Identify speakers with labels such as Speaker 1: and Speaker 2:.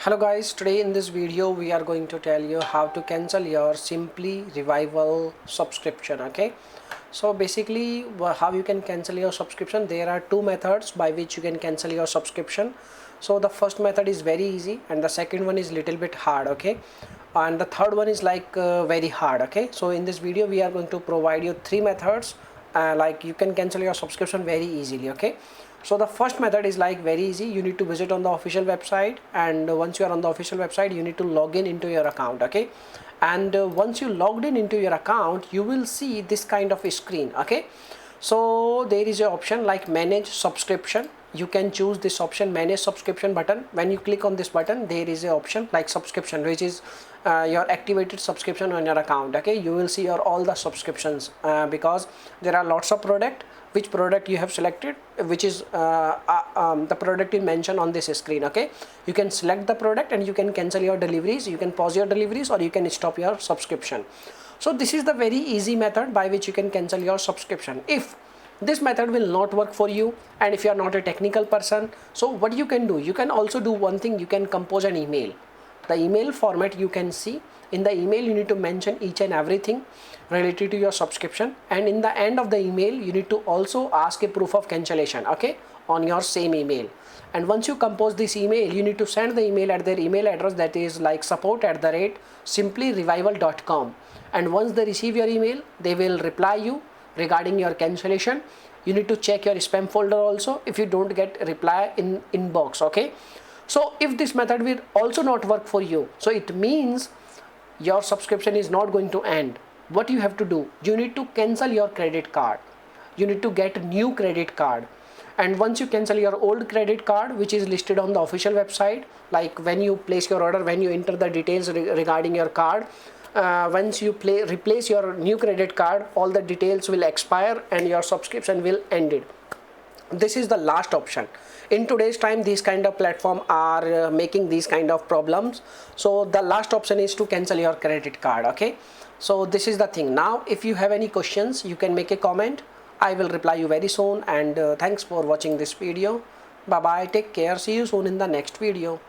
Speaker 1: Hello guys, today in this video we are going to tell you how to cancel your Simply Revival subscription. Okay, so basically how you can cancel your subscription, there are two methods by which you can cancel your subscription. So the first method is very easy and the second one is little bit hard. Okay, and the third one is like very hard. Okay, so in this video we are going to provide you three methods like you can cancel your subscription very easily. Okay, so the first method is like very easy. You need to visit on the official website, and once you are on the official website you need to log in into your account. Okay, and once you logged in into your account you will see this kind of a screen. Okay, so there is an option like manage subscription. You can choose this option, manage subscription button. When you click on this button there is an option like subscription, which is your activated subscription on your account. Okay, you will see your all the subscriptions because there are lots of product. Which product you have selected, which is the product is mentioned on this screen. Okay, you can select the product and you can cancel your deliveries, you can pause your deliveries, or you can stop your subscription. So this is the very easy method by which you can cancel your subscription. If this method will not work for you and if you are not a technical person, so what you can do, you can also do one thing. You can compose an email. The email format you can see. In the email you need to mention each and everything related to your subscription, and in the end of the email you need to also ask a proof of cancellation, okay, on your same email. And once you compose this email, you need to send the email at their email address, that is like support@simplyrevival.com. and once they receive your email they will reply you regarding your cancellation. You need to check your spam folder also if you don't get a reply in inbox. Okay, so if this method will also not work for you, so it means your subscription is not going to end. What you have to do, you need to cancel your credit card. You need to get a new credit card, and once you cancel your old credit card, which is listed on the official website, like when you place your order, when you enter the details regarding your card, once you replace your new credit card, all the details will expire and your subscription will end it. This is the last option. In today's time these kind of platform are making these kind of problems, so the last option is to cancel your credit card. Okay, so this is the thing. Now if you have any questions you can make a comment. I will reply you very soon, and thanks for watching this video. Bye bye, take care, see you soon in the next video.